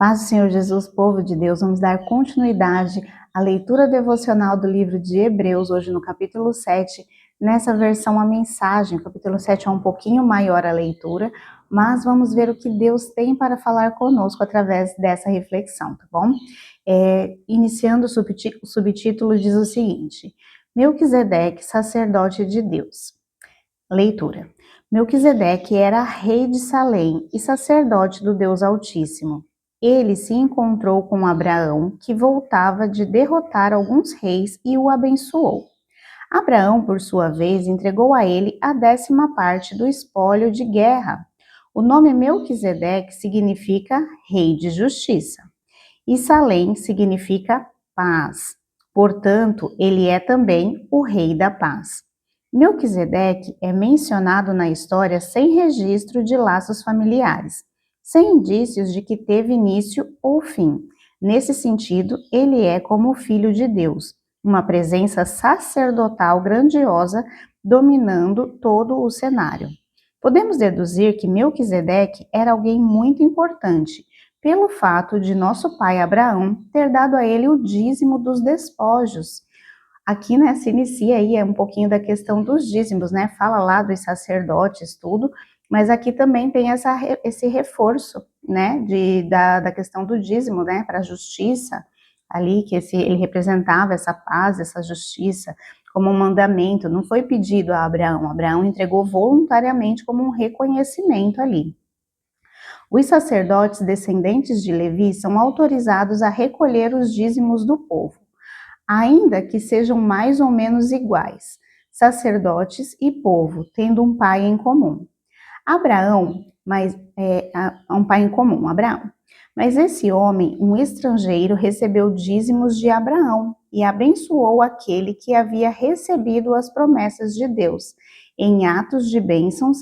Paz do Senhor Jesus, povo de Deus, vamos dar continuidade à leitura devocional do livro de Hebreus, hoje no capítulo 7, nessa versão a mensagem. O capítulo 7 é um pouquinho maior a leitura, mas vamos ver o que Deus tem para falar conosco através dessa reflexão, tá bom? Iniciando o subtítulo diz o seguinte: Melquisedeque, sacerdote de Deus. Leitura. Melquisedeque era rei de Salém e sacerdote do Deus Altíssimo. Ele se encontrou com Abraão, que voltava de derrotar alguns reis, e o abençoou. Abraão, por sua vez, entregou a ele a 10ª parte do espólio de guerra. O nome Melquisedeque significa rei de justiça, e Salém significa paz. Portanto, ele é também o rei da paz. Melquisedeque é mencionado na história sem registro de laços familiares, sem indícios de que teve início ou fim. Nesse sentido, ele é como o Filho de Deus, uma presença sacerdotal grandiosa dominando todo o cenário. Podemos deduzir que Melquisedeque era alguém muito importante, pelo fato de nosso pai Abraão ter dado a ele o dízimo dos despojos. Aqui, se inicia aí um pouquinho da questão dos dízimos, fala lá dos sacerdotes, tudo, mas aqui também tem esse reforço, da questão do dízimo, para a justiça, ali, que ele representava essa paz, essa justiça, como um mandamento, não foi pedido a Abraão, Abraão entregou voluntariamente como um reconhecimento ali. Os sacerdotes descendentes de Levi são autorizados a recolher os dízimos do povo, ainda que sejam mais ou menos iguais, sacerdotes e povo, tendo um pai em comum. Um pai em comum, Abraão. Mas esse homem, um estrangeiro, recebeu dízimos de Abraão e abençoou aquele que havia recebido as promessas de Deus. Em atos de bênçãos,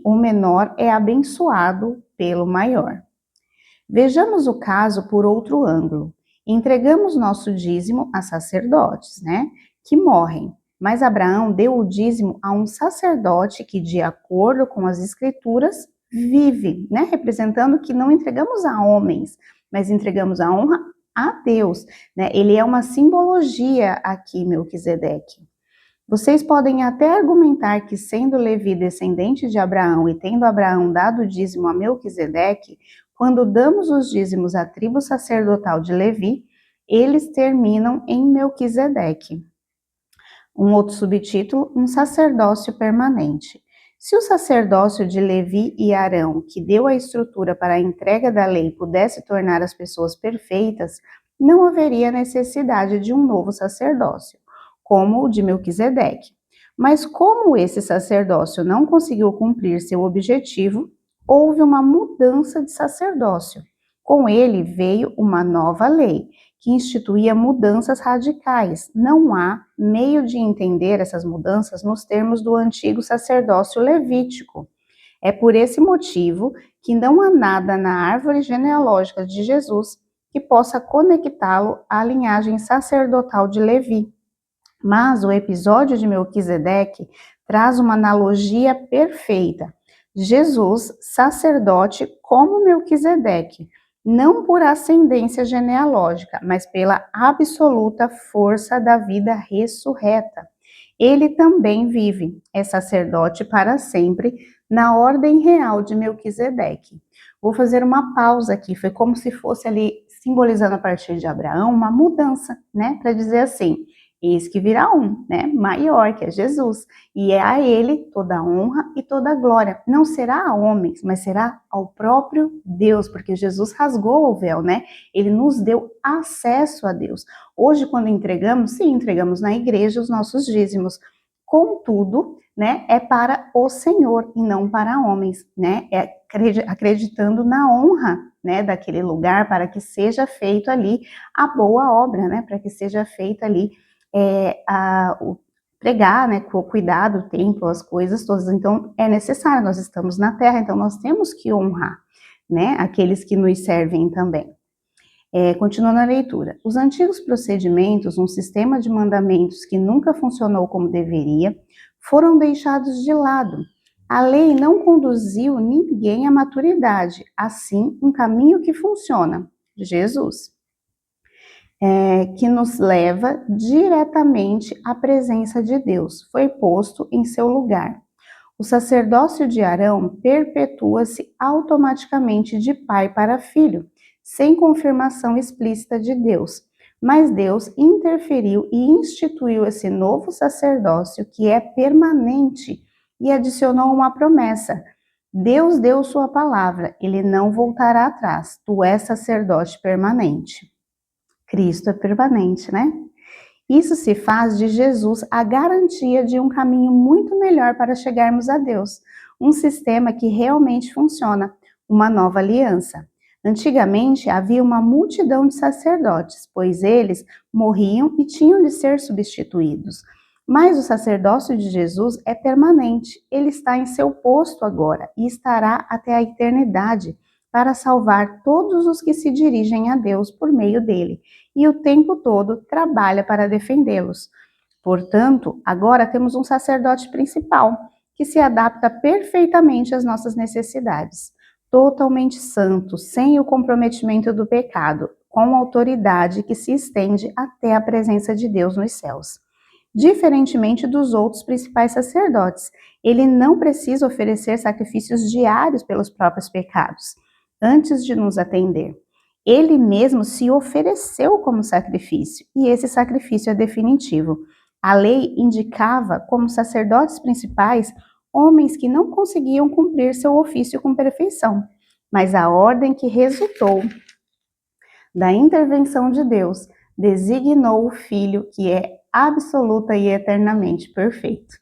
o menor é abençoado pelo maior. Vejamos o caso por outro ângulo. Entregamos nosso dízimo a sacerdotes, que morrem. Mas Abraão deu o dízimo a um sacerdote que, de acordo com as escrituras, vive, representando que não entregamos a homens, mas entregamos a honra a Deus. Ele é uma simbologia aqui, Melquisedeque. Vocês podem até argumentar que, sendo Levi descendente de Abraão e tendo Abraão dado o dízimo a Melquisedeque, quando damos os dízimos à tribo sacerdotal de Levi, eles terminam em Melquisedeque. Um outro subtítulo, um sacerdócio permanente. Se o sacerdócio de Levi e Arão, que deu a estrutura para a entrega da lei, pudesse tornar as pessoas perfeitas, não haveria necessidade de um novo sacerdócio, como o de Melquisedeque. Mas como esse sacerdócio não conseguiu cumprir seu objetivo, houve uma mudança de sacerdócio. Com ele veio uma nova lei, que instituía mudanças radicais. Não há meio de entender essas mudanças nos termos do antigo sacerdócio levítico. É por esse motivo que não há nada na árvore genealógica de Jesus que possa conectá-lo à linhagem sacerdotal de Levi. Mas o episódio de Melquisedeque traz uma analogia perfeita. Jesus, sacerdote como Melquisedeque, não por ascendência genealógica, mas pela absoluta força da vida ressurreta. Ele também vive, é sacerdote para sempre, na ordem real de Melquisedeque. Vou fazer uma pausa aqui, foi como se fosse ali, simbolizando a partir de Abraão, uma mudança, para dizer assim: eis que virá um, maior, que é Jesus, e é a ele toda a honra e toda a glória. Não será a homens, mas será ao próprio Deus, porque Jesus rasgou o véu, Ele nos deu acesso a Deus. Hoje, quando entregamos, sim, entregamos na igreja os nossos dízimos. Contudo, é para o Senhor e não para homens, É acreditando na honra, daquele lugar, para que seja feito ali a boa obra, para que seja feito ali pregar, com o cuidado, o templo, as coisas todas. Então, é necessário, nós estamos na terra, então nós temos que honrar, aqueles que nos servem também. Continuando a leitura. Os antigos procedimentos, um sistema de mandamentos que nunca funcionou como deveria, foram deixados de lado. A lei não conduziu ninguém à maturidade, assim um caminho que funciona, Jesus, que nos leva diretamente à presença de Deus, foi posto em seu lugar. O sacerdócio de Arão perpetua-se automaticamente de pai para filho, sem confirmação explícita de Deus. Mas Deus interferiu e instituiu esse novo sacerdócio que é permanente e adicionou uma promessa. Deus deu sua palavra, ele não voltará atrás. Tu és sacerdote permanente. Cristo é permanente, né? Isso se faz de Jesus a garantia de um caminho muito melhor para chegarmos a Deus, um sistema que realmente funciona, uma nova aliança. Antigamente havia uma multidão de sacerdotes, pois eles morriam e tinham de ser substituídos. Mas o sacerdócio de Jesus é permanente, ele está em seu posto agora e estará até a eternidade para salvar todos os que se dirigem a Deus por meio dele e o tempo todo trabalha para defendê-los. Portanto, agora temos um sacerdote principal que se adapta perfeitamente às nossas necessidades, totalmente santo, sem o comprometimento do pecado, com autoridade que se estende até a presença de Deus nos céus. Diferentemente dos outros principais sacerdotes, ele não precisa oferecer sacrifícios diários pelos próprios pecados, antes de nos atender. Ele mesmo se ofereceu como sacrifício, e esse sacrifício é definitivo. A lei indicava como sacerdotes principais homens que não conseguiam cumprir seu ofício com perfeição, mas a ordem que resultou da intervenção de Deus designou o Filho que é absoluta e eternamente perfeito.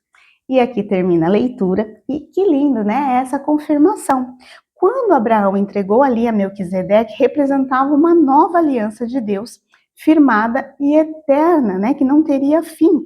E aqui termina a leitura, e que lindo, né? Essa confirmação. Quando Abraão entregou ali a Melquisedeque, representava uma nova aliança de Deus, firmada e eterna, né? Que não teria fim,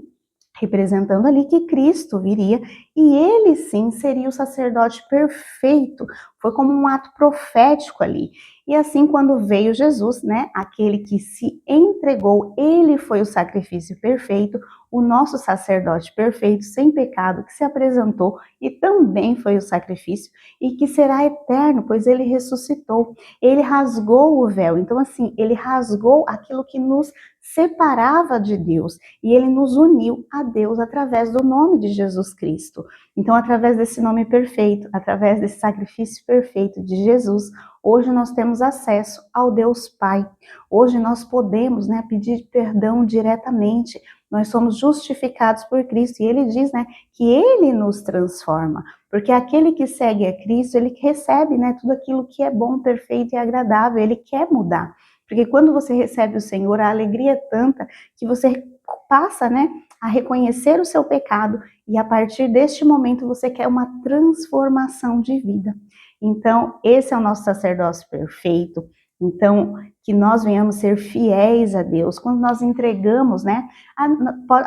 representando ali que Cristo viria e ele sim seria o sacerdote perfeito. Foi como um ato profético ali. E assim, quando veio Jesus, né, aquele que se entregou, ele foi o sacrifício perfeito, o nosso sacerdote perfeito, sem pecado, que se apresentou e também foi o sacrifício e que será eterno, pois ele ressuscitou. Ele rasgou o véu. Então, assim, ele rasgou aquilo que nos separava de Deus e ele nos uniu a Deus através do nome de Jesus Cristo. Então, através desse nome perfeito, através desse sacrifício perfeito de Jesus, hoje nós temos acesso ao Deus Pai. Hoje nós podemos, né, pedir perdão diretamente. Nós somos justificados por Cristo. E ele diz, né, que ele nos transforma. Porque aquele que segue a Cristo, ele recebe, né, tudo aquilo que é bom, perfeito e agradável. Ele quer mudar. Porque quando você recebe o Senhor, a alegria é tanta que você passa, né, a reconhecer o seu pecado e a partir deste momento você quer uma transformação de vida. Então, esse é o nosso sacerdócio perfeito. Então, que nós venhamos ser fiéis a Deus. Quando nós entregamos, né?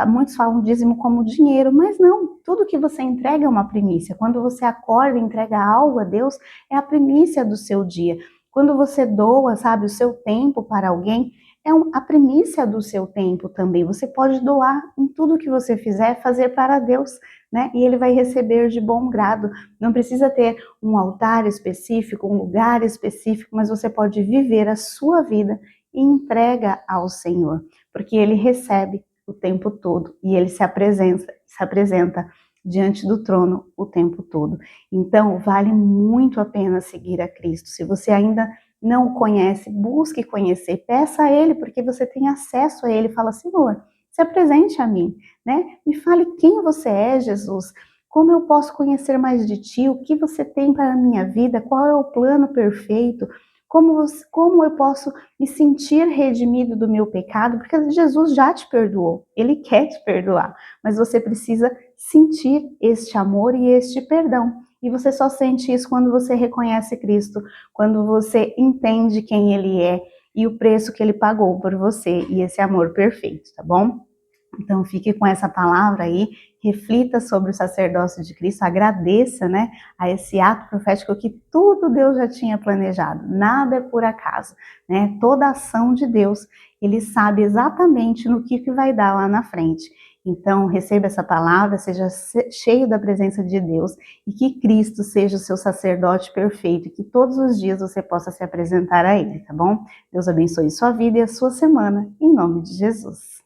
Muitos falam dízimo como dinheiro, mas não. Tudo que você entrega é uma primícia. Quando você acorda e entrega algo a Deus, é a primícia do seu dia. Quando você doa, sabe, o seu tempo para alguém, é a primícia do seu tempo também. Você pode doar em tudo que você fizer, fazer para Deus, né? E ele vai receber de bom grado. Não precisa ter um altar específico, um lugar específico, mas você pode viver a sua vida e entrega ao Senhor, porque ele recebe o tempo todo e ele se apresenta diante do trono o tempo todo. Então, vale muito a pena seguir a Cristo. Se você ainda não o conhece, busque conhecer, peça a ele, porque você tem acesso a ele. Fala, Senhor, se apresente a mim, né? Me fale quem você é, Jesus. Como eu posso conhecer mais de ti? O que você tem para a minha vida? Qual é o plano perfeito? Como eu posso me sentir redimido do meu pecado? Porque Jesus já te perdoou, ele quer te perdoar, mas você precisa sentir este amor e este perdão. E você só sente isso quando você reconhece Cristo, quando você entende quem ele é e o preço que ele pagou por você e esse amor perfeito, tá bom? Então fique com essa palavra aí, reflita sobre o sacerdócio de Cristo, agradeça, né, a esse ato profético que tudo Deus já tinha planejado, nada é por acaso, né? Toda ação de Deus, ele sabe exatamente no que vai dar lá na frente. Então, receba essa palavra, seja cheio da presença de Deus e que Cristo seja o seu sacerdote perfeito e que todos os dias você possa se apresentar a Ele, tá bom? Deus abençoe sua vida e a sua semana, em nome de Jesus.